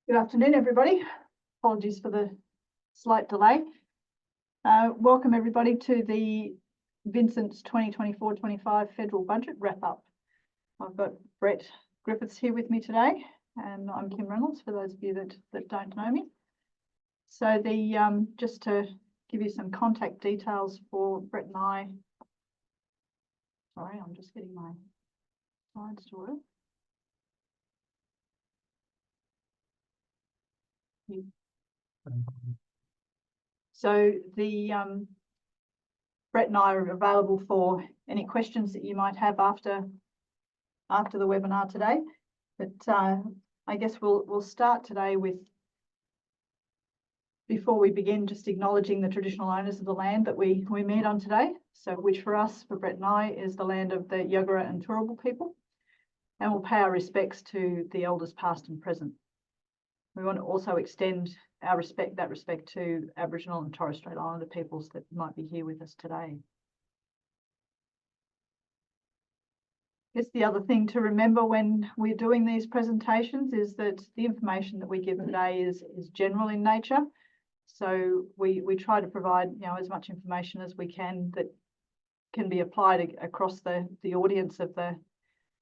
Good afternoon, everybody. Apologies for the slight delay. Welcome everybody to the Vincent's 2024-25 federal budget wrap-up. I've got Brett Griffiths here with me today, and I'm Kim Reynolds, for those of you that don't know me. So just to give you some contact details for Brett and I. Sorry, I'm just getting my slides to work. So Brett and I are available for any questions that you might have after the webinar today. But I guess we'll start today with, before we begin, just acknowledging the traditional owners of the land that we meet on today. So which for us, for Brett and I, is the land of the Yagara and Turrbal people. And we'll pay our respects to the elders past and present. We want to also extend our respect to Aboriginal and Torres Strait Islander peoples that might be here with us today. I guess the other thing to remember when we're doing these presentations is that the information that we give today is general in nature. So we try to provide as much information as we can that can be applied across the audience of the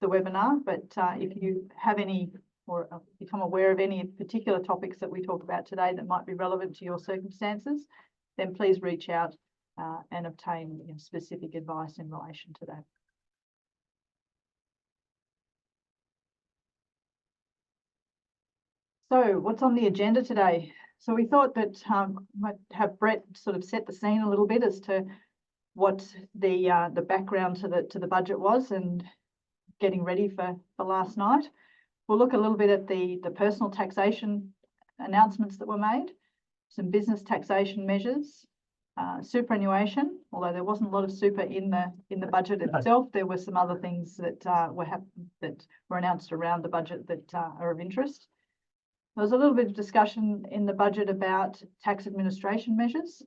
webinar. But if you have any or become aware of any particular topics that we talk about today that might be relevant to your circumstances, then please reach out and obtain specific advice in relation to that. So what's on the agenda today? So we thought that might have Brett sort of set the scene a little bit as to what the background to the budget was and getting ready for last night. We'll look a little bit at the personal taxation announcements that were made, some business taxation measures, superannuation, although there wasn't a lot of super in the budget itself. There were some other things that were announced around the budget that are of interest. There was a little bit of discussion in the budget about tax administration measures.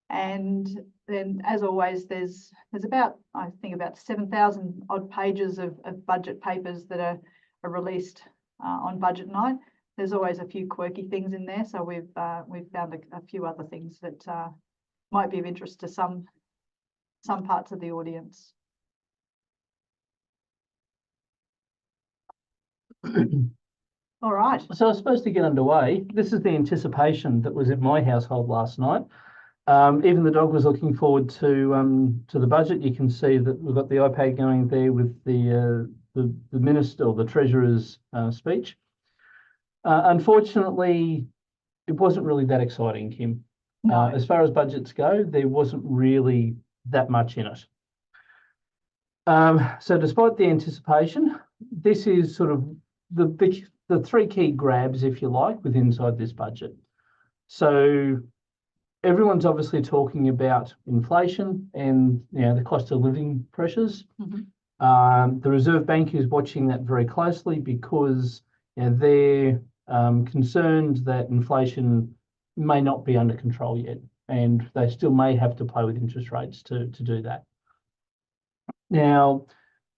And then, as always, there's about, I think, about 7,000 odd pages of budget papers that are released on budget night. There's always a few quirky things in there, so we've found a few other things that might be of interest to some parts of the audience. All right. So I was supposed to get underway. This is the anticipation that was in my household last night. Even the dog was looking forward to the budget. You can see that we've got the iPad going there with the minister or the treasurer's speech. Unfortunately, it wasn't really that exciting, Kim. No. As far as budgets go, there wasn't really that much in it. So despite the anticipation, this is sort of the three key grabs, if you like, with inside this budget. So everyone's obviously talking about inflation and the cost of living pressures. Mm-hmm. The Reserve Bank is watching that very closely because they're concerned that inflation may not be under control yet, and they still may have to play with interest rates to do that. Now,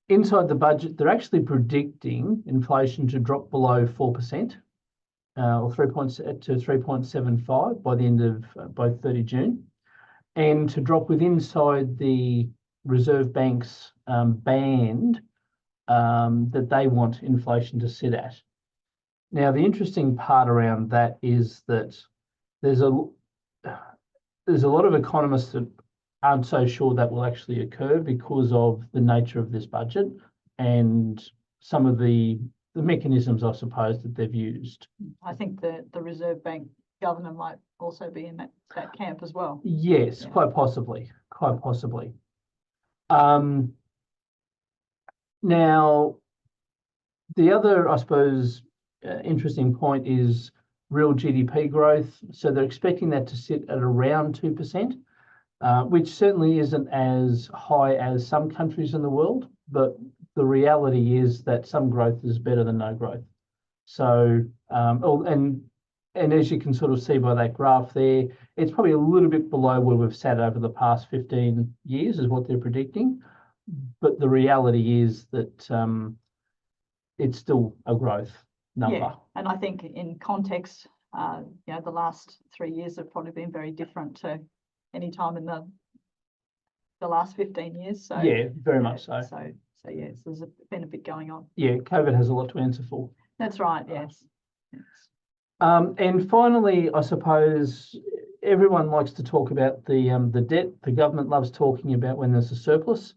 inside the budget, they're actually predicting inflation to drop below 4%, or 3.75 by the end of by 30 June, and to drop inside the Reserve Bank's band that they want inflation to sit at. Now, the interesting part around that is that there's a lot of economists that aren't so sure that will actually occur because of the nature of this budget and some of the mechanisms, I suppose, that they've used. I think the Reserve Bank governor might also be in that camp as well. Yes, yeah. Quite possibly. Now, the other, I suppose, interesting point is real GDP growth. So they're expecting that to sit at around 2%, which certainly isn't as high as some countries in the world, but the reality is that some growth is better than no growth. So, and as you can sort of see by that graph there, it's probably a little bit below where we've sat over the past 15 years is what they're predicting. But the reality is that it's still a growth. number. Yeah, and I think in context, you know, the last 3 years have probably been very different to any time in the last 15 years. So Yeah, very much so. So yes, there's been a bit going on. Yeah, COVID has a lot to answer for. That's right. Yes. Yes. And finally, I suppose everyone likes to talk about the debt. The government loves talking about when there's a surplus,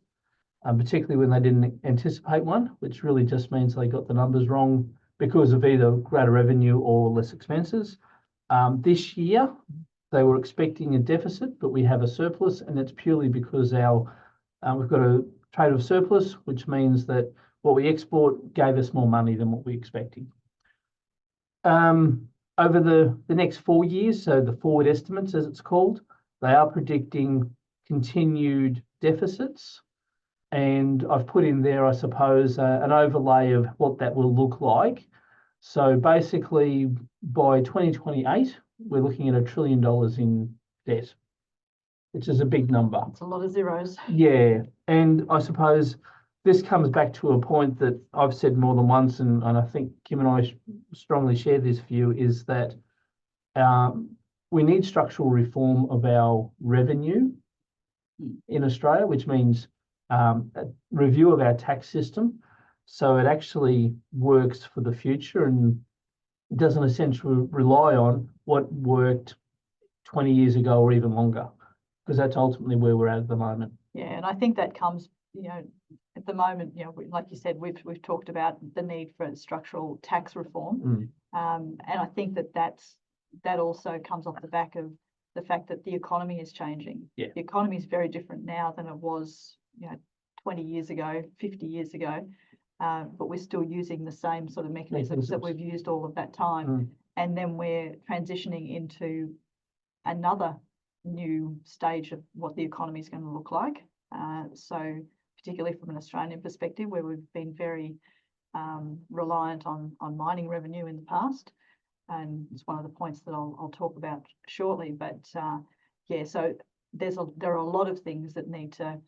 particularly when they didn't anticipate one, which really just means they got the numbers wrong because of either greater revenue or less expenses. This year, they were expecting a deficit, but we have a surplus, and it's purely because we've got a trade of surplus, which means that what we export gave us more money than what we expected. Over the next 4 years, so the forward estimates, as it's called, they are predicting continued deficits. And I've put in there, I suppose, an overlay of what that will look like. So basically, by 2028, we're looking at $1 trillion in debt, which is a big number. It's a lot of zeros. Yeah, and I suppose this comes back to a point that I've said more than once, and I think Kim and I strongly share this view, is that we need structural reform of our revenue in Australia, which means a review of our tax system so it actually works for the future and doesn't essentially rely on what worked 20 years ago or even longer, because that's ultimately where we're at the moment. Yeah, and I think that comes, you know, at the moment, you know, like you said, we've talked about the need for structural tax reform, and I think that also comes off the back of the fact that the economy is changing. Yeah. The economy is very different now than it was, you know, 20 years ago, 50 years ago, but we're still using the same sort of mechanisms that we've used all of that time, and then we're transitioning into another new stage of what the economy is going to look like. So particularly from an Australian perspective, where we've been very reliant on mining revenue in the past, and it's one of the points that I'll talk about shortly. But yeah, so there are a lot of things that need to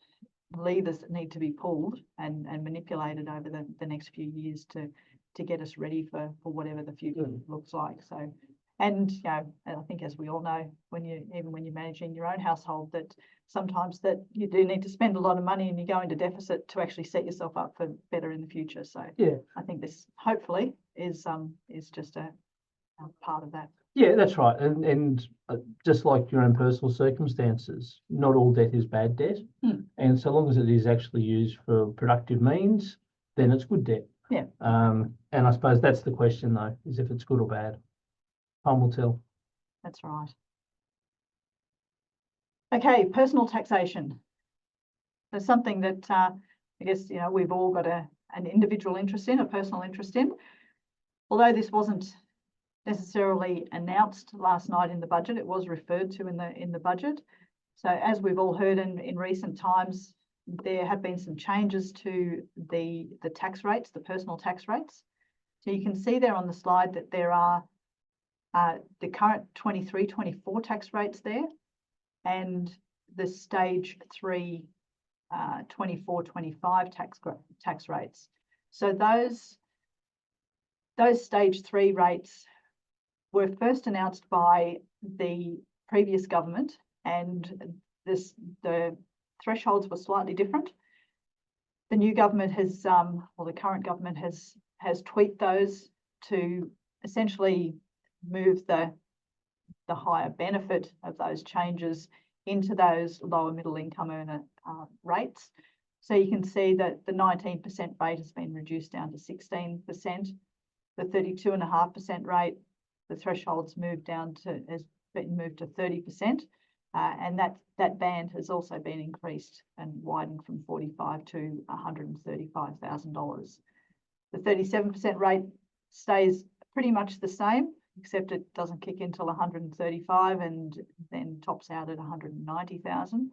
levers that need to be pulled and manipulated over the next few years to get us ready for whatever the future looks like. So, and you know, I think as we all know, even when you're managing your own household, that sometimes that you do need to spend a lot of money and you go into deficit to actually set yourself up for better in the future. So yeah, I think this hopefully is just a part of that. Yeah, that's right. And just like your own personal circumstances, not all debt is bad debt. And so long as it is actually used for productive means, then it's good debt. Yeah. And I suppose that's the question though, is if it's good or bad. Time will tell. That's right. Okay, personal taxation. There's something that I guess, you know, we've all got an individual interest in, a personal interest in. Although this wasn't necessarily announced last night in the budget, it was referred to in the budget. So as we've all heard in recent times, there have been some changes to the tax rates, the personal tax rates. So you can see there on the slide that there are the current 23-24 tax rates there, and the stage 3 24-25 tax rates. So those stage 3 rates were first announced by the previous government, and the thresholds were slightly different. The new government has, or the current government has tweaked those to essentially move the higher benefit of those changes into those lower middle income earner rates. So you can see that the 19% rate has been reduced down to 16%. The 32.5% rate, the thresholds has been moved to 30%. And that band has also been increased and widened from $45,000 to $135,000. The 37% rate stays pretty much the same, except it doesn't kick in till 135 and then tops out at 190,000.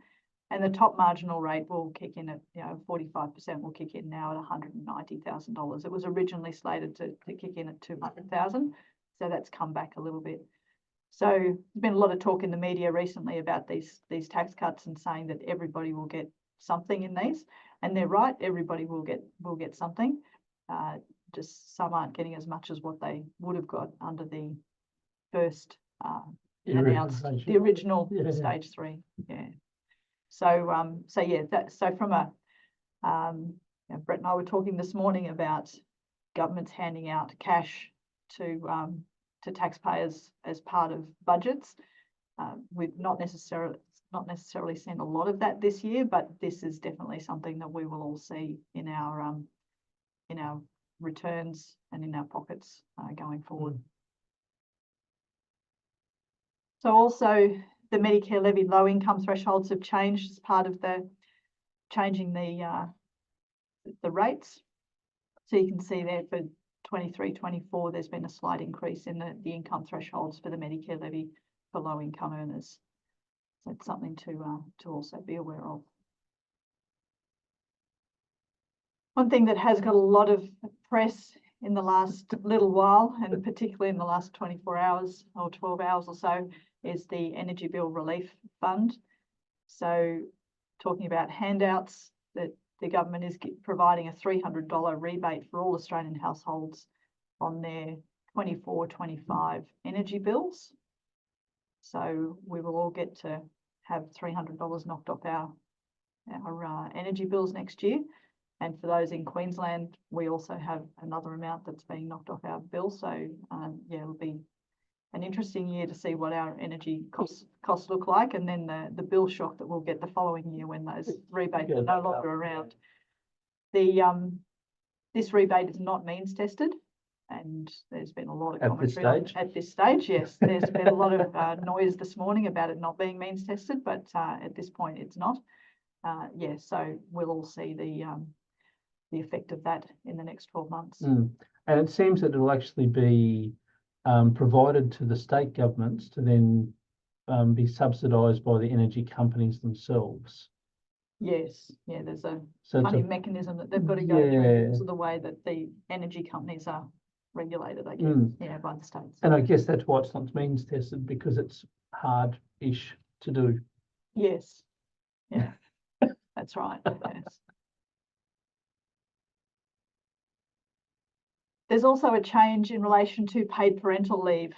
And the top marginal rate will kick in at, 45% will kick in now at $190,000. It was originally slated to kick in at 200,000. So that's come back a little bit. So there's been a lot of talk in the media recently about these tax cuts and saying that everybody will get something in these, and they're right. Everybody will get something. just some aren't getting as much as what they would have got under the first The announced, original the original Yeah. stage 3. Yeah. So so yeah, so from a Brett and I were talking this morning about governments handing out cash to taxpayers as part of budgets. We've not necessarily seen a lot of that this year, but this is definitely something that we will all see in our returns and in our pockets going forward. So also the Medicare levy low income thresholds have changed as part of the changing the rates. So you can see there for 23-24, there's been a slight increase in the income thresholds for the Medicare levy for low income earners. So it's something to also be aware of. One thing that has got a lot of press in the last little while, and particularly in the last 24 hours or 12 hours or so, is the Energy Bill Relief Fund. So talking about handouts, that the government is providing a $300 rebate for all Australian households on their 24-25 energy bills. So we will all get to have $300 knocked off our energy bills next year. And for those in Queensland, we also have another amount that's being knocked off our bill. So yeah, it'll be an interesting year to see what our energy costs look like, and then the bill shock that we'll get the following year when those rebates are no longer around. This rebate is not means tested, and there's been a lot of commentary at this stage. Yes, there's been a lot of noise this morning about it not being means tested, but at this point it's not. Yeah, so we'll all see the effect of that in the next 12 months. And it seems that it will actually be provided to the state governments to then be subsidised by the energy companies themselves. Yes, yeah, there's a funny mechanism that they've got to go through because of the way that the energy companies are regulated, I guess, yeah, by the states. And I guess that's why it's not means tested, because it's hard-ish to do. Yes, yeah, that's right. Yes. There's also a change in relation to paid parental leave.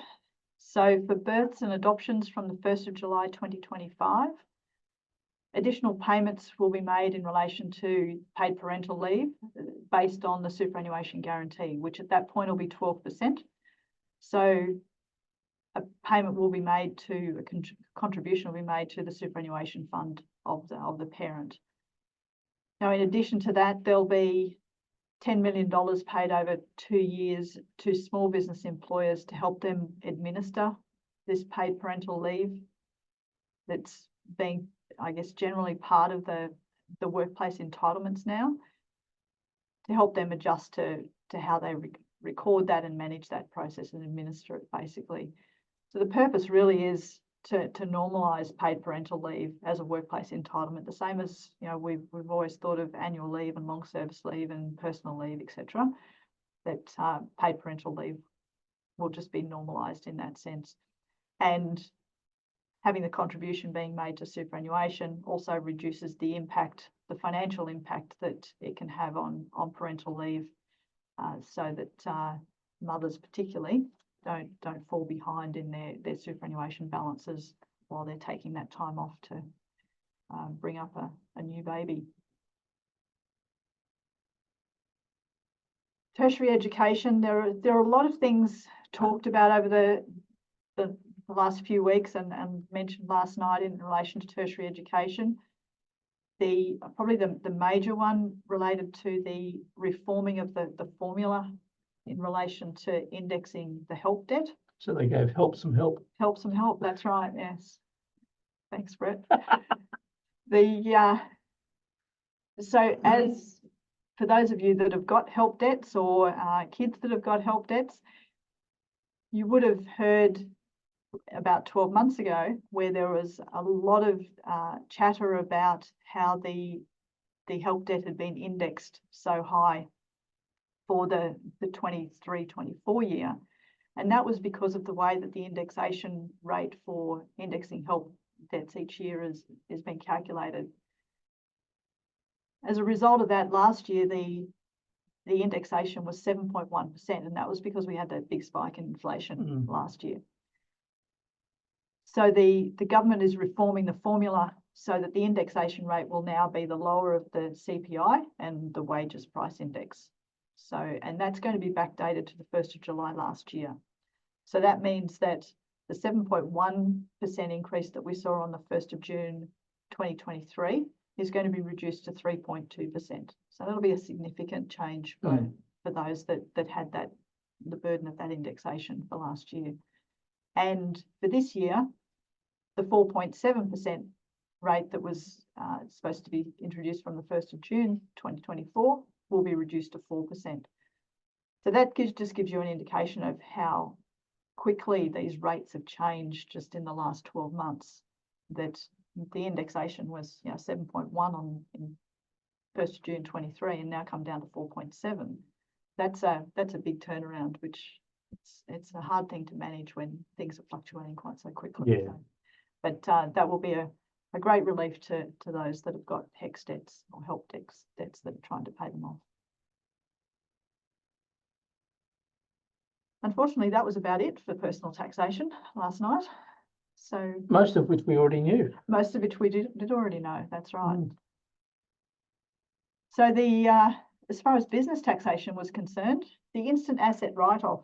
So for births and adoptions from the 1st of July 2025, additional payments will be made in relation to paid parental leave based on the superannuation guarantee, which at that point will be 12%. So a payment will be made to, a contribution will be made to the superannuation fund of the parent. Now, in addition to that, there'll be $10 million paid over 2 years to small business employers to help them administer this paid parental leave that's being, I guess, generally part of the workplace entitlements now, to help them adjust to how they record that and manage that process and administer it, basically. So the purpose really is to normalise paid parental leave as a workplace entitlement, the same as, you know, we've always thought of annual leave and long service leave and personal leave, etc. That paid parental leave will just be normalised in that sense. And having the contribution being made to superannuation also reduces the impact, the financial impact that it can have on parental leave, so that mothers particularly don't fall behind in their superannuation balances while they're taking that time off to bring up a new baby. Tertiary education, there are a lot of things talked about over the last few weeks and mentioned last night in relation to tertiary education. Probably the major one related to the reforming of the formula in relation to indexing the help debt. So they gave help some help. Help some help, that's right, yes. Thanks, Brett. So as for those of you that have got help debts or kids that have got help debts, you would have heard about 12 months ago where there was a lot of chatter about how the help debt had been indexed so high for the 23-24 year. And that was because of the way that the indexation rate for indexing help debts each year is being calculated. As a result of that, last year, the the indexation was 7.1%, and that was because we had that big spike in inflation last year. So the government is reforming the formula so that the indexation rate will now be the lower of the CPI and the wages price index. So, and that's going to be backdated to the 1st of July last year. So that means that the 7.1% increase that we saw on the 1st of June 2023 is going to be reduced to 3.2%. So that'll be a significant change for those that had the burden of that indexation for last year. And for this year, the 4.7% rate that was supposed to be introduced from the 1st of June 2024 will be reduced to 4%. So that just gives you an indication of how quickly these rates have changed just in the last 12 months, that the indexation was 7.1 in 1st of June 23 and now come down to 4.7. That's a big turnaround, which it's a hard thing to manage when things are fluctuating quite so quickly. Yeah. So, but that will be a great relief to those that have got HECS debts or help debts that are trying to pay them off. Unfortunately, that was about it for personal taxation last night. So most of which we already knew. Most of which we did already know. That's right. So the as far as business taxation was concerned, the instant asset write-off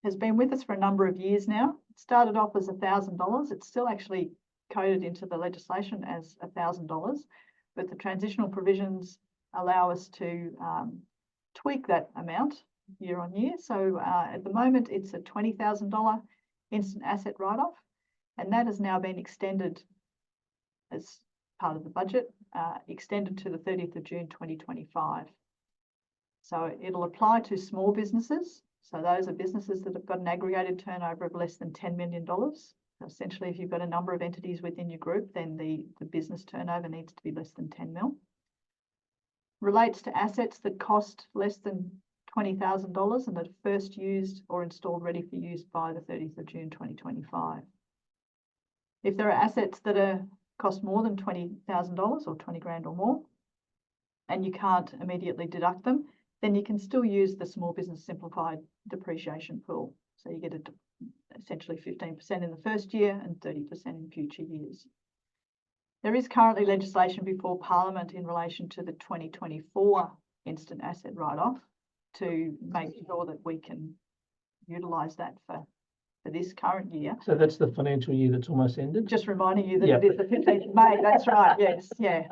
has been with us for a number of years now. It started off as $1,000. It's still actually coded into the legislation as $1,000, but the transitional provisions allow us to tweak that amount year on year. So at the moment, it's a $20,000 instant asset write-off, and that has now been extended as part of the budget, extended to the 30th of June 2025. So it'll apply to small businesses. So those are businesses that have got an aggregated turnover of less than $10 million. So essentially, if you've got a number of entities within your group, then the business turnover needs to be less than 10 mil. Relates to assets that cost less than $20,000 and that are first used or installed ready for use by the 30th of June 2025. If there are assets that cost more than $20,000 or 20 grand or more, and you can't immediately deduct them, then you can still use the small business simplified depreciation pool. So you get essentially 15% in the first year and 30% in future years. There is currently legislation before Parliament in relation to the 2024 instant asset write-off to make sure that we can utilise that for this current year. So that's the financial year that's almost ended? Just reminding you that it is the 15th of May, that's right, yes, yeah.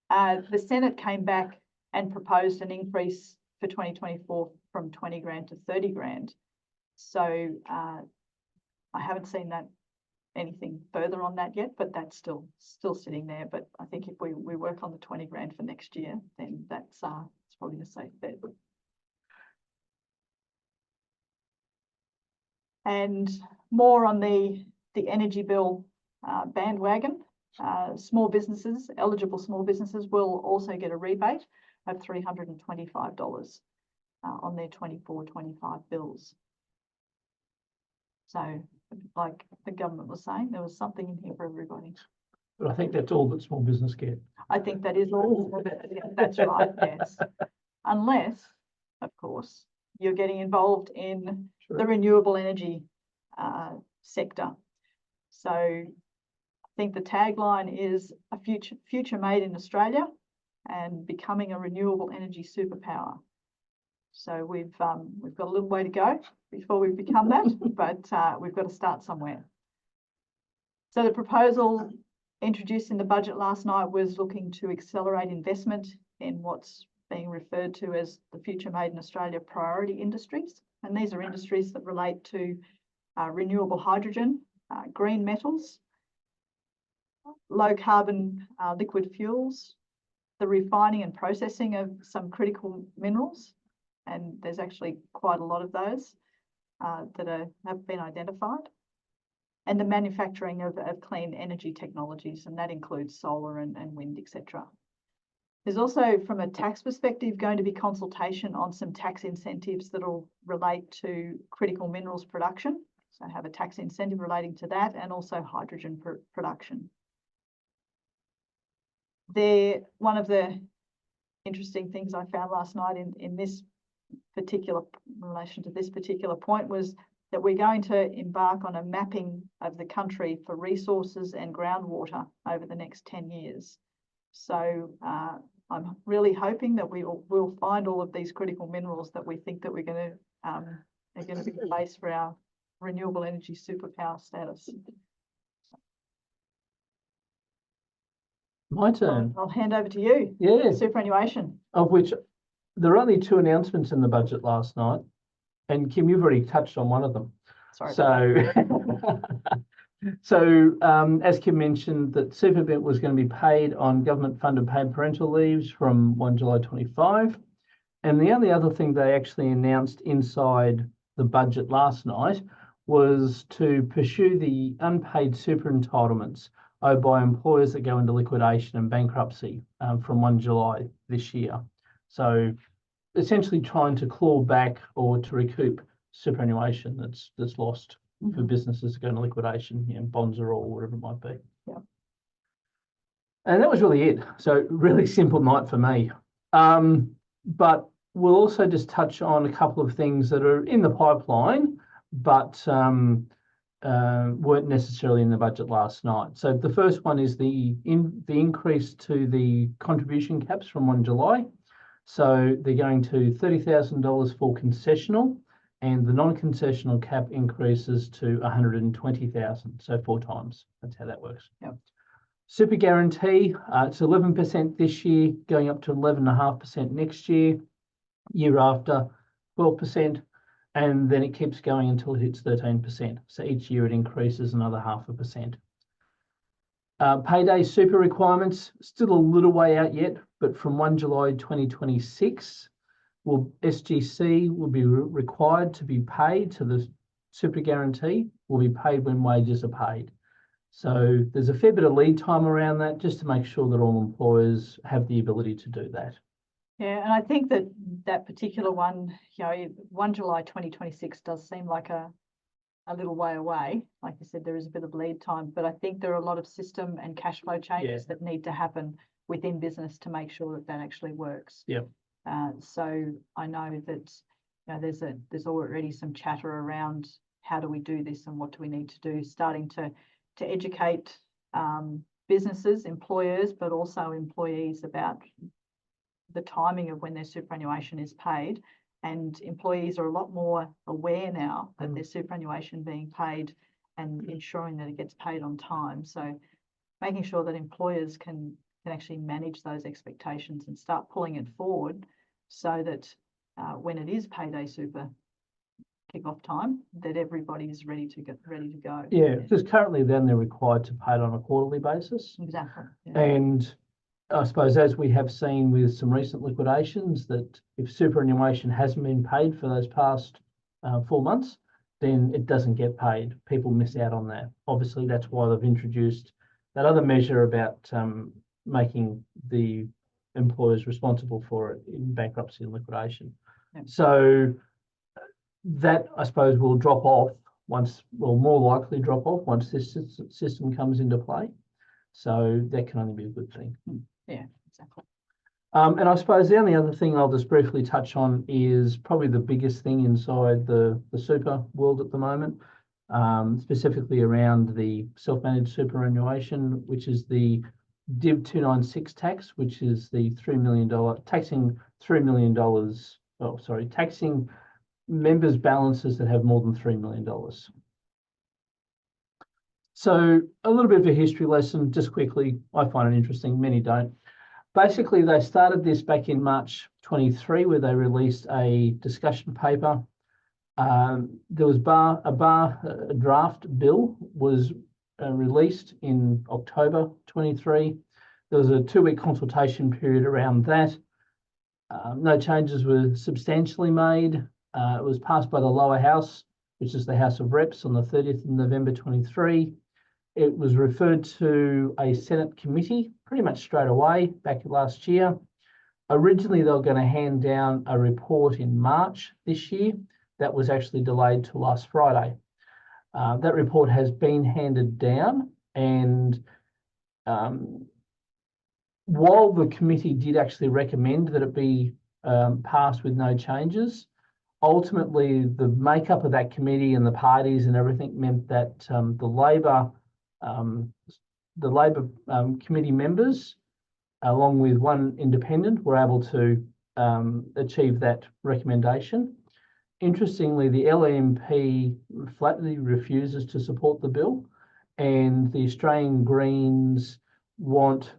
The Senate came back and proposed an increase for 2024 from 20 grand to 30 grand. So I haven't seen anything further on that yet, but that's still sitting there. But I think if we work on the 20 grand for next year, then it's probably a safe bet. And more on the energy bill bandwagon, eligible small businesses will also get a rebate of $325 on their 24-25 bills. So, like the government was saying, there was something in here for everybody. But I think that's all that small business get. I think that is all. That's right, yes. Unless, of course, you're getting involved in the renewable energy sector. So I think the tagline is a future made in Australia and becoming a renewable energy superpower. So we've got a little way to go before we become that, but we've got to start somewhere. So the proposal introduced in the budget last night was looking to accelerate investment in what's being referred to as the Future Made in Australia priority industries. And these are industries that relate to renewable hydrogen, green metals, low carbon liquid fuels, the refining and processing of some critical minerals. And there's actually quite a lot of those that have been identified. And the manufacturing of clean energy technologies, and that includes solar and wind, etc. There's also, from a tax perspective, going to be consultation on some tax incentives that will relate to critical minerals production. So have a tax incentive relating to that, and also hydrogen production. One of the interesting things I found last night in this particular in relation to this particular point was that we're going to embark on a mapping of the country for resources and groundwater over the next 10 years. So I'm really hoping that we'll find all of these critical minerals that we think that we're going to are going to be the base for our renewable energy superpower status. My turn. I'll hand over to you. Yeah. Superannuation. Of which there are only 2 announcements in the budget last night. And Kim, you've already touched on one of them. Sorry. As Kim mentioned, that Superbit was going to be paid on government-funded paid parental leaves from 1 July 25. And the only other thing they actually announced inside the budget last night was to pursue the unpaid super entitlements owed by employers that go into liquidation and bankruptcy from 1 July this year. So essentially trying to claw back or to recoup superannuation that's lost for businesses to go into liquidation, bonds or all, whatever it might be. Yeah. And that was really it. So really simple night for me. But we'll also just touch on a couple of things that are in the pipeline, but weren't necessarily in the budget last night. So the first one is the increase to the contribution caps from 1 July. So they're going to $30,000 for concessional, and the non-concessional cap increases to 120,000, so 4 times. That's how that works. Yep. Super guarantee, it's 11% this year, going up to 11.5% next year. Year after, 12%, and then it keeps going until it hits 13%. So each year it increases another 0.5%. Payday super requirements, still a little way out yet, but from 1 July 2026, SGC will be required to be paid to the super guarantee, will be paid when wages are paid. So there's a fair bit of lead time around that, just to make sure that all employers have the ability to do that. Yeah, and I think that particular one, 1 July 2026 does seem like a little way away. Like you said, there is a bit of lead time, but I think there are a lot of system and cash flow changes that need to happen within business to make sure that that actually works. Yeah. So I know that there's already some chatter around how do we do this and what do we need to do, starting to educate businesses, employers, but also employees about the timing of when their superannuation is paid. And employees are a lot more aware now that their superannuation being paid and ensuring that it gets paid on time. So making sure that employers can actually manage those expectations and start pulling it forward so that when it is payday super kick-off time, that everybody is ready to go. Yeah, because currently then they're required to pay it on a quarterly basis. Exactly. Yeah. And I suppose, as we have seen with some recent liquidations, that if superannuation hasn't been paid for those past 4 months, then it doesn't get paid. People miss out on that. Obviously, that's why they've introduced that other measure about making the employers responsible for it in bankruptcy and liquidation. Yeah. So that, I suppose, will drop off more likely drop off once this system comes into play. So that can only be a good thing. Yeah, exactly. And I suppose the only other thing I'll just briefly touch on is probably the biggest thing inside the super world at the moment, specifically around the self-managed superannuation, which is the Div 296 tax, which is the $3 million, taxing $3 million, taxing members' balances that have more than $3 million. So a little bit of a history lesson, just quickly. I find it interesting, many don't. Basically, they started this back in March 23, where they released a discussion paper. There was a draft bill was released in October 23. There was a 2-week consultation period around that. No changes were substantially made. It was passed by the lower house, which is the House of Reps, on the 30th of November 23. It was referred to a Senate committee pretty much straight away back last year. Originally, they were going to hand down a report in March this year. That was actually delayed to last Friday. That report has been handed down, and while the committee did actually recommend that it be passed with no changes. Ultimately, the makeup of that committee and the parties and everything meant that the Labor committee members, along with one independent, were able to achieve that recommendation. Interestingly, the LNP flatly refuses to support the bill, and the Australian Greens want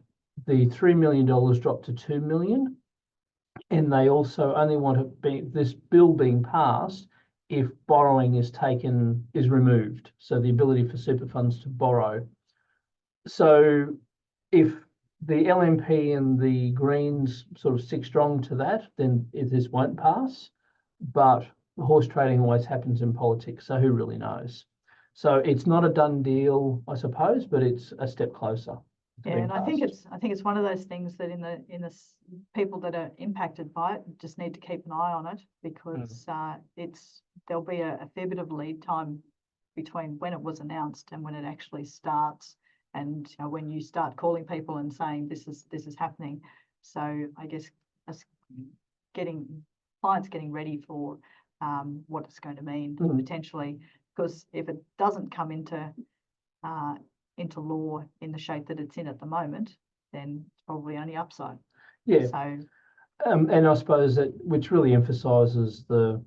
the $3 million dropped to $2 million. And they also only want this bill being passed if borrowing is removed. So the ability for super funds to borrow. So if the LNP and the Greens sort of stick strong to that, then this won't pass. But horse trading always happens in politics, so who really knows? So it's not a done deal, I suppose, but it's a step closer. Yeah, and I think it's one of those things that in the people that are impacted by it just need to keep an eye on it, because there'll be a fair bit of lead time between when it was announced and when it actually starts, and when you start calling people and saying this is happening. So I guess us clients getting ready for what it's going to mean potentially, because if it doesn't come into law in the shape that it's in at the moment, then it's probably only upside. Yeah. So, and I suppose that which really emphasises the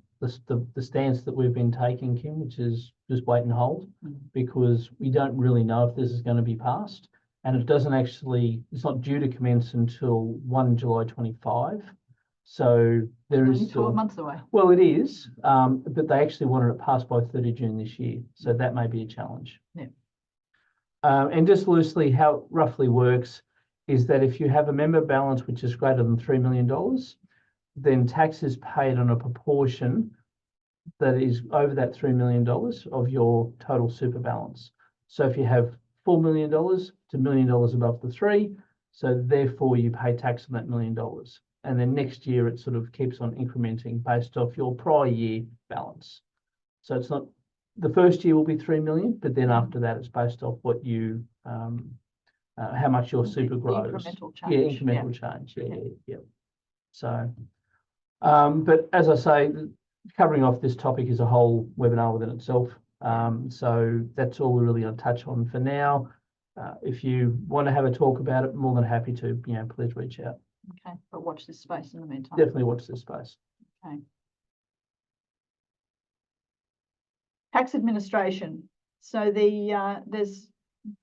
stance that we've been taking, Kim, which is just wait and hold, because we don't really know if this is going to be passed, and it's not due to commence until 1 July 25. So there is only 12 months away. Well, it is, but they actually wanted it passed by 30 June this year, so that may be a challenge. Yeah. And just loosely, how it roughly works is that if you have a member balance which is greater than $3 million, then tax is paid on a proportion that is over that $3 million of your total super balance. So if you have $4 million, it's $1 million above the 3, so therefore you pay tax on that $1 million. And then next year it sort of keeps on incrementing based off your prior year balance. So it's not, the first year will be 3 million, but then after that it's based off what you, how much your super grows. Incremental change. Yeah, incremental change. Yeah. So, but as I say, covering off this topic is a whole webinar within itself. So that's all we're really going to touch on for now. If you want to have a talk about it, more than happy to, please reach out. Okay, but watch this space in the meantime. Definitely watch this space. Okay. Tax administration. So there's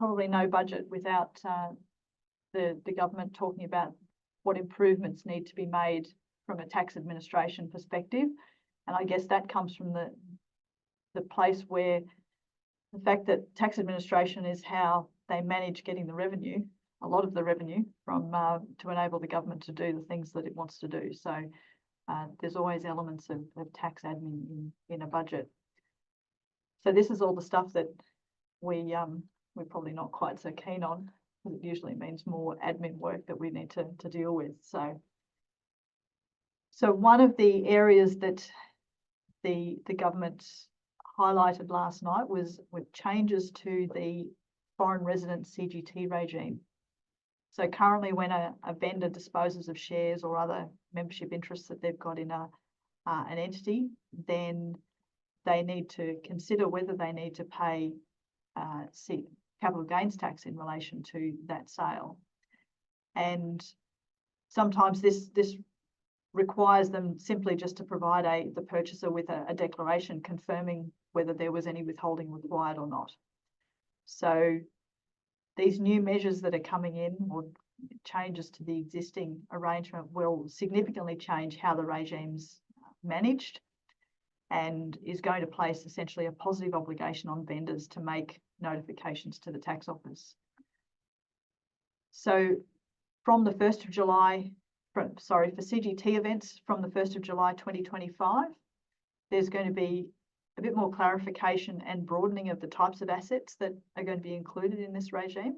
probably no budget without the government talking about what improvements need to be made from a tax administration perspective. And I guess that comes from the place where the fact that tax administration is how they manage getting the revenue, a lot of the revenue from to enable the government to do the things that it wants to do. So there's always elements of tax admin in a budget. So this is all the stuff that we're probably not quite so keen on, because it usually means more admin work that we need to deal with. So one of the areas that the government highlighted last night was with changes to the foreign resident CGT regime. So currently when a vendor disposes of shares or other membership interests that they've got in an entity, then they need to consider whether they need to pay capital gains tax in relation to that sale. And sometimes this requires them simply just to provide the purchaser with a declaration confirming whether there was any withholding required or not. So these new measures that are coming in, or changes to the existing arrangement, will significantly change how the regime's managed, and is going to place essentially a positive obligation on vendors to make notifications to the tax office. So from the 1st of July, for CGT events from the 1st of July 2025, there's going to be a bit more clarification and broadening of the types of assets that are going to be included in this regime.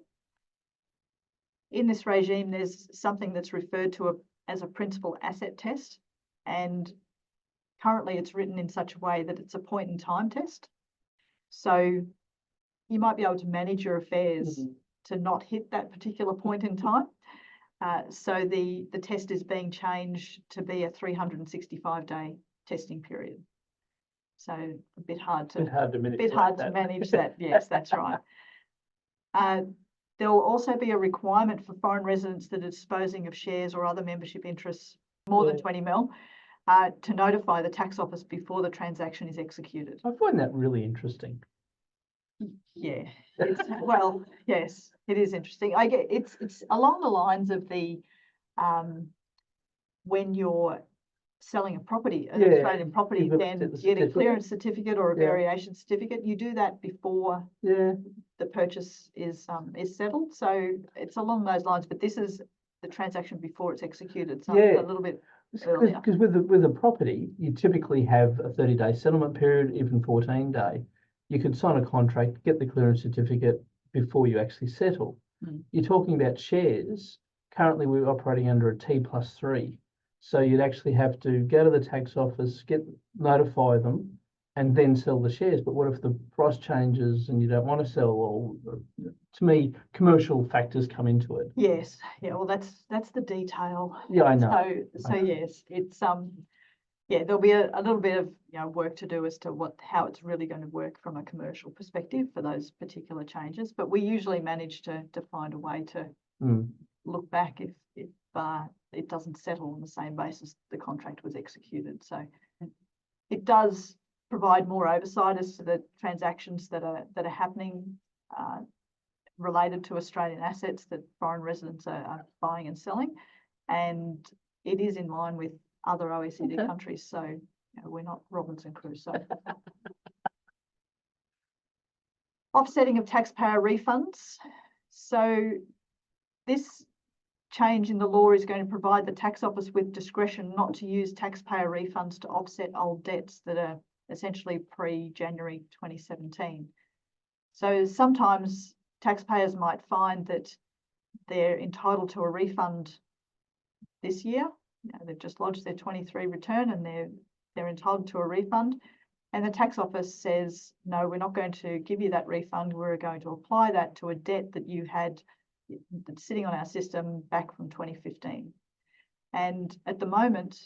In this regime, there's something that's referred to as a principal asset test, and currently it's written in such a way that it's a point in time test. So you might be able to manage your affairs to not hit that particular point in time. So the test is being changed to be a 365-day testing period. So a bit hard to manage that. Yes, that's right. There will also be a requirement for foreign residents that are disposing of shares or other membership interests more than 20 mil to notify the tax office before the transaction is executed. I find that really interesting. Yeah, well, yes, it is interesting. I get it's along the lines of the when you're selling a property, an Australian property, then you get a clearance certificate or a variation certificate. You do that before the purchase is settled. So it's along those lines, but this is the transaction before it's executed. So a little bit earlier. Because with a property, you typically have a 30-day settlement period, even 14-day. You could sign a contract, get the clearance certificate before you actually settle. You're talking about shares. Currently, we're operating under a T+3. So you'd actually have to go to the tax office, notify them, and then sell the shares. But what if the price changes and you don't want to sell? Or to me, commercial factors come into it. Yes, yeah. Well, that's the detail. Yeah, I know. So yes, it's there'll be a little bit of work to do as to how it's really going to work from a commercial perspective for those particular changes. But we usually manage to find a way to look back if it doesn't settle on the same basis the contract was executed. So it does provide more oversight as to the transactions that are happening related to Australian assets that foreign residents are buying and selling, and it is in line with other OECD countries. So we're not Robinson Crusoe. Offsetting of taxpayer refunds. So this change in the law is going to provide the tax office with discretion not to use taxpayer refunds to offset old debts that are essentially pre-January 2017. So sometimes taxpayers might find that they're entitled to a refund this year. They've just lodged their 23 return and they're entitled to a refund. And the tax office says, no, we're not going to give you that refund. We're going to apply that to a debt that you had that's sitting on our system back from 2015. And at the moment,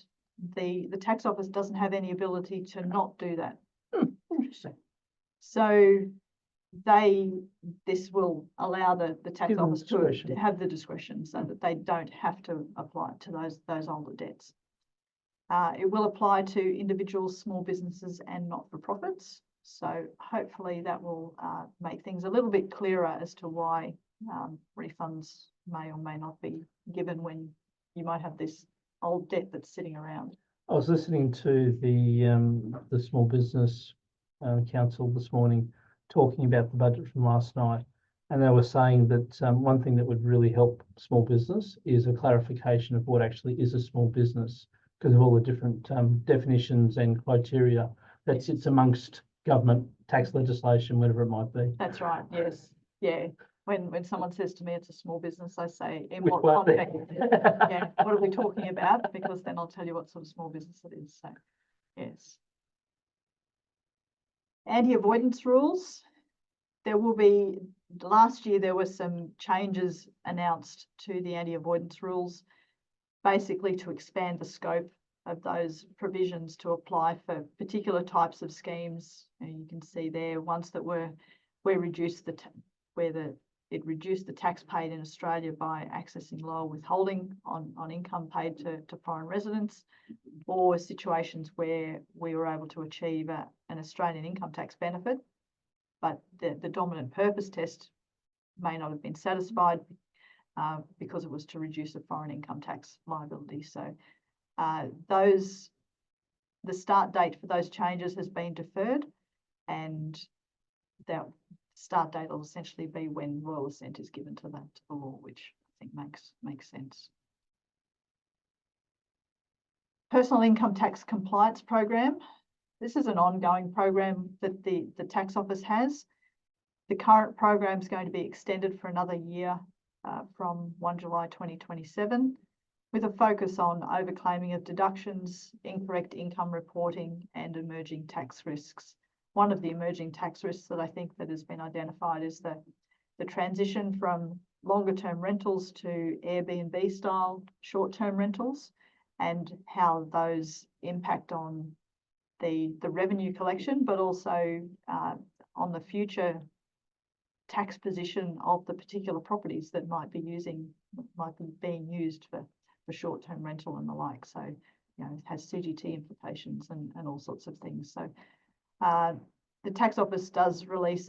the tax office doesn't have any ability to not do that. Interesting. So this will allow the tax office to have the discretion so that they don't have to apply it to those older debts. It will apply to individuals, small businesses and not-for-profits. So hopefully that will make things a little bit clearer as to why refunds may or may not be given when you might have this old debt that's sitting around. I was listening to the Small Business Council this morning talking about the budget from last night, and they were saying that one thing that would really help small business is a clarification of what actually is a small business, because of all the different definitions and criteria that sits amongst government tax legislation, whatever it might be. That's right. Yes. Yeah. When someone says to me it's a small business, I say, in what context? Yeah, what are we talking about? Because then I'll tell you what sort of small business it is. So, yes. Anti-avoidance rules. There will be, last year there were some changes announced to the anti-avoidance rules, basically to expand the scope of those provisions to apply for particular types of schemes. And you can see there ones that it reduced the tax paid in Australia by accessing lower withholding on income paid to foreign residents, or situations where we were able to achieve an Australian income tax benefit, but the dominant purpose test may not have been satisfied because it was to reduce the foreign income tax liability. So the start date for those changes has been deferred, and that start date will essentially be when royal assent is given to the law, which I think makes sense. Personal income tax compliance program. This is an ongoing program that the tax office has. The current program is going to be extended for another year from 1 July 2027, with a focus on overclaiming of deductions, incorrect income reporting, and emerging tax risks. One of the emerging tax risks that I think that has been identified is the the transition from longer term rentals to Airbnb style short-term rentals and how those impact on the revenue collection, but also on the future tax position of the particular properties that might be being used for short-term rental and the like. So, you know, it has CGT implications and all sorts of things. So the tax office does release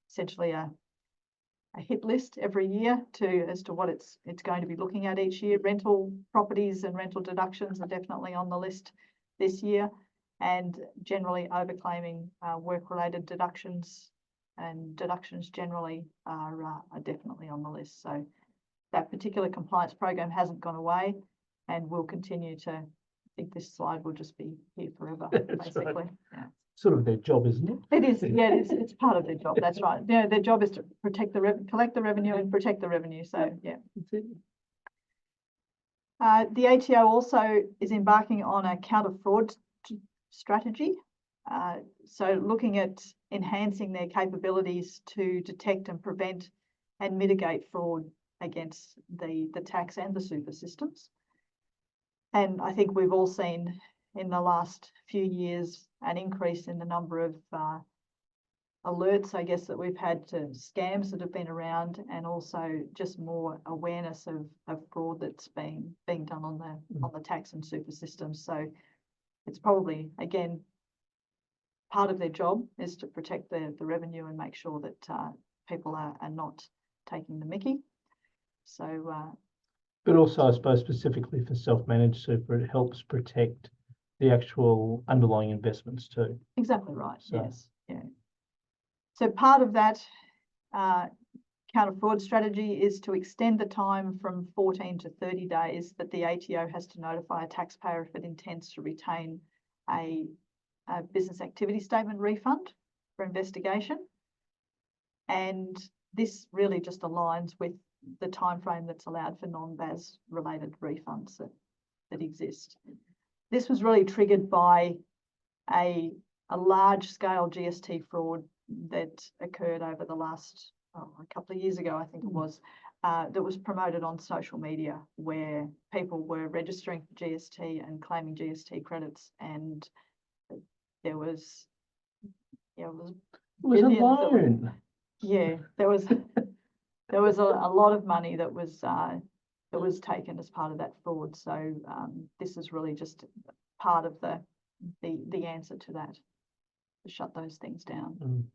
essentially a hit list every year as to what it's going to be looking at each year. Rental properties and rental deductions are definitely on the list this year, and generally overclaiming work-related deductions and deductions generally are definitely on the list. So that particular compliance program hasn't gone away and will continue to. I think this slide will just be here forever, basically. Right. Yeah. Sort of their job, isn't it? It is, yeah, it's part of their job. That's right. Yeah, their job is to protect collect the revenue and protect the revenue. So yeah. That's it. The ATO also is embarking on a counter fraud strategy. So looking at enhancing their capabilities to detect and prevent and mitigate fraud against the tax and the super systems. And I think we've all seen in the last few years an increase in the number of alerts, I guess, that we've had to scams that have been around, and also just more awareness of fraud that's being done on the tax and super systems. So it's probably, again, part of their job is to protect the revenue and make sure that people are not taking the mickey. So but also, I suppose, specifically for self-managed super, it helps protect the actual underlying investments too. Exactly right. So. Yes. Yeah. So part of that counter fraud strategy is to extend the time from 14 to 30 days that the ATO has to notify a taxpayer if it intends to retain a business activity statement refund for investigation. And this really just aligns with the timeframe that's allowed for non-BAS related refunds that exist. This was really triggered by a large-scale GST fraud that occurred over the last a couple of years ago, I think it was, that was promoted on social media, where people were registering for GST and claiming GST credits, and there was, yeah, it was a loan. Yeah, there was a lot of money that was taken as part of that fraud. So this is really just part of the answer to that, to shut those things down.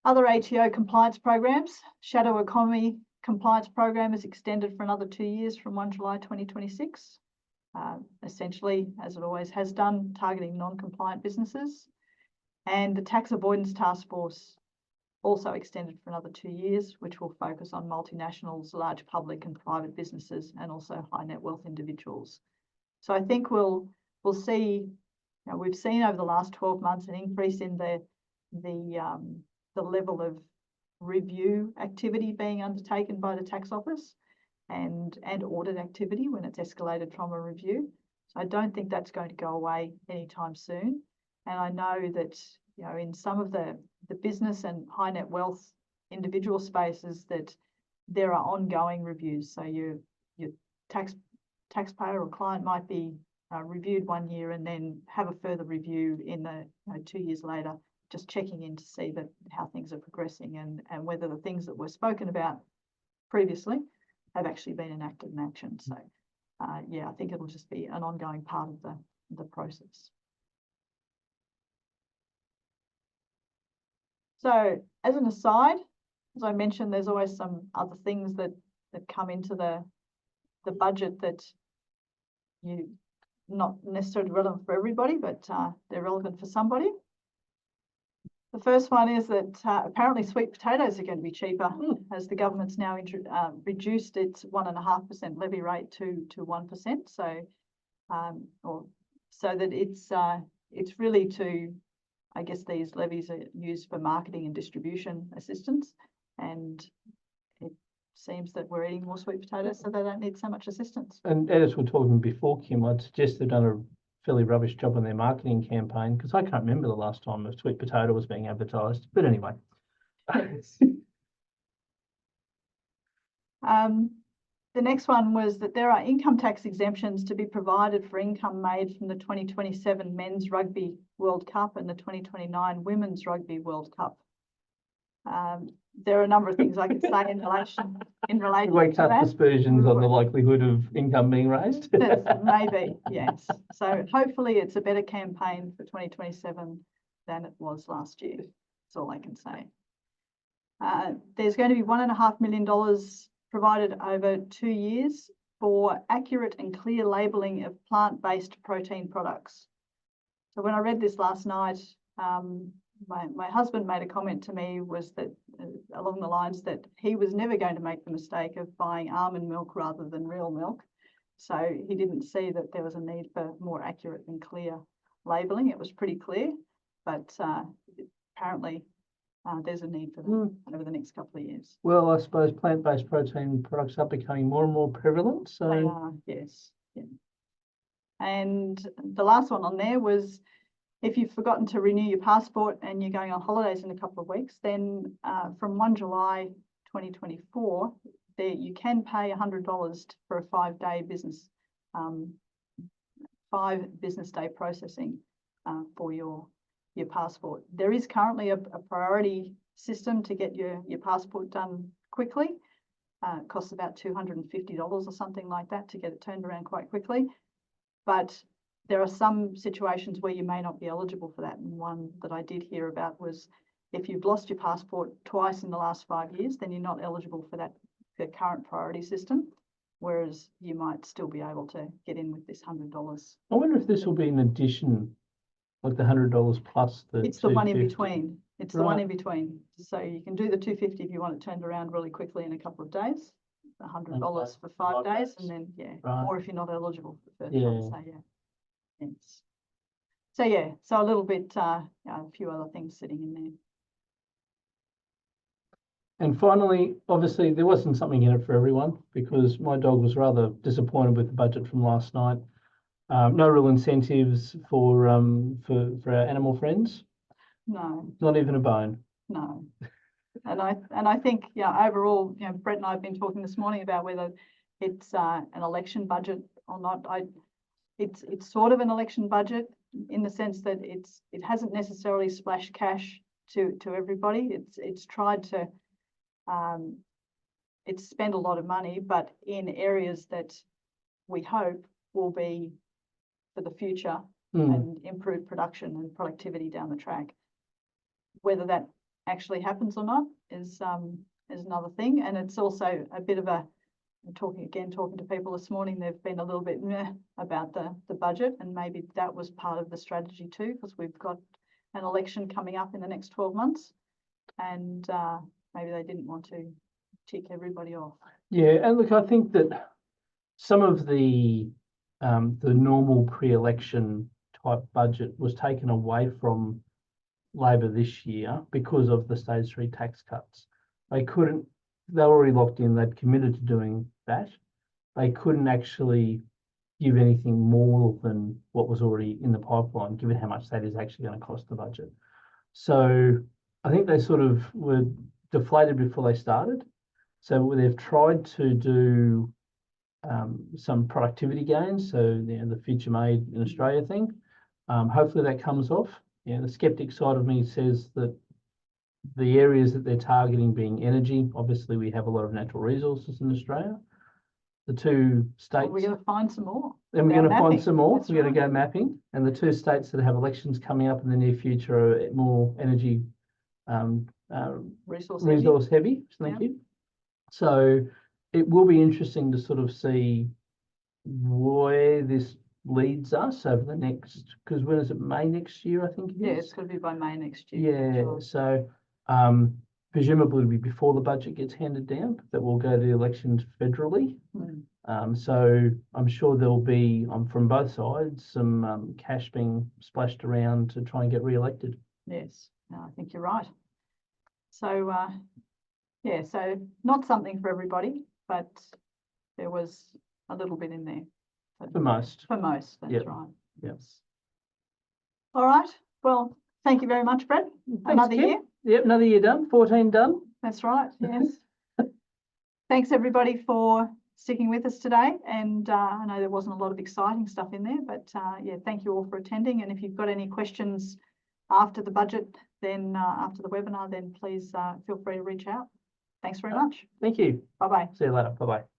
Other ATO compliance programs, shadow economy compliance program is extended for another 2 years from 1 July 2026. Essentially, as it always has done, targeting non-compliant businesses. And the tax avoidance task force also extended for another 2 years, which will focus on multinationals, large public and private businesses, and also high net wealth individuals. So I think we'll see, we've seen over the last 12 months an increase in the level of review activity being undertaken by the tax office and audit activity when it's escalated from a review. So I don't think that's going to go away anytime soon. And I know that, in some of the business and high net wealth individual spaces, that there are ongoing reviews. So your taxpayer or client might be reviewed 1 year and then have a further review in the 2 years later, just checking in to see that how things are progressing and whether the things that were spoken about previously have actually been enacted in action. So yeah, I think it'll just be an ongoing part of the process. So as an aside, as I mentioned, there's always some other things that come into the budget that you not necessarily relevant for everybody, but they're relevant for somebody. The first one is that apparently sweet potatoes are going to be cheaper as the government's now reduced its 1.5% levy rate to 1%. So, so that it's really to, I guess these levies are used for marketing and distribution assistance, and it seems that we're eating more sweet potatoes, so they don't need so much assistance. And as we're talking before, Kim, I'd suggest they've done a fairly rubbish job on their marketing campaign, because I can't remember the last time a sweet potato was being advertised. But anyway. Yes. The next one was that there are income tax exemptions to be provided for income made from the 2027 Men's Rugby World Cup and the 2029 Women's Rugby World Cup. There are a number of things I could say in relation Wake to up that. aspersions on the likelihood of income being raised. Maybe, yes. So hopefully it's a better campaign for 2027 than it was last year. That's all I can say. There's going to be $1.5 million provided over 2 years for accurate and clear labelling of plant-based protein products. So when I read this last night, my husband made a comment to me was that along the lines that he was never going to make the mistake of buying almond milk rather than real milk. So he didn't see that there was a need for more accurate and clear labelling. It was pretty clear, but apparently there's a need for that over the next couple of years. Well, I suppose plant-based protein products are becoming more and more prevalent. So they are, yes. Yeah. And the last one on there was, if you've forgotten to renew your passport and you're going on holidays in a couple of weeks, then from 1 July 2024, you can pay $100 for a 5-day business, 5 business day processing for your passport. There is currently a priority system to get your passport done quickly. It costs about $250 or something like that to get it turned around quite quickly. But there are some situations where you may not be eligible for that. And one that I did hear about was if you've lost your passport twice in the last 5 years, then you're not eligible for the current priority system, whereas you might still be able to get in with this $100. I wonder if this will be in addition, like the $100 plus the It's the one in 250. between. It's the one in between. So you can do the $250 if you want it turned around really quickly in a couple of days, $100 for 5 days, and then or if you're not eligible for the first one. So yes. So a little bit, a few other things sitting in there. And finally, obviously, there wasn't something in it for everyone because my dog was rather disappointed with the budget from last night. No real incentives for our animal friends. No. Not even a bone. No. And I think, overall, Brett and I have been talking this morning about whether it's an election budget or not. It's sort of an election budget in the sense that it hasn't necessarily splashed cash to everybody. It's tried to it's spent a lot of money, but in areas that we hope will be for the future and improve production and productivity down the track. Whether that actually happens or not is another thing. And it's also a bit of talking to people this morning, they've been a little bit meh about the budget, and maybe that was part of the strategy too, because we've got an election coming up in the next 12 months, and maybe they didn't want to tick everybody off. Yeah, and look, I think that some of the normal pre-election type budget was taken away from Labor this year because of the stage 3 tax cuts. They were already locked in, they'd committed to doing that. They couldn't actually give anything more than what was already in the pipeline, given how much that is actually going to cost the budget. So I think they sort of were deflated before they started. So they've tried to do some productivity gains. So the Future Made in Australia thing. Hopefully that comes off. The skeptic side of me says that the areas that they're targeting being energy, obviously we have a lot of natural resources in Australia. The 2 states... we're going to find some more. And we're going to find some more. That's we're going to go mapping. And the 2 states that have elections coming up in the near future are more energy resource heavy. Thank you. So it will be interesting to sort of see where this leads us over the next, because when is it, May next year, I think it is? It's going to be by May next year. So presumably it'll be before the budget gets handed down, that we'll go to the elections federally. So I'm sure there'll be, from both sides, some cash being splashed around to try and get re-elected. Yes, no, I think you're right. So, so not something for everybody, but there was a little bit in there. For most. For most, that's right. Yes. All right. Well, Thank you very much, Brett. Thanks, Another Kim. year. Yep, another year done, 14 done. That's right, yes. Thanks everybody for sticking with us today. And I know there wasn't a lot of exciting stuff in there, but yeah, thank you all for attending. And if you've got any questions after the budget, then after the webinar, then please feel free to reach out. Thanks very much. Thank you. Bye-bye. See you later. Bye-bye.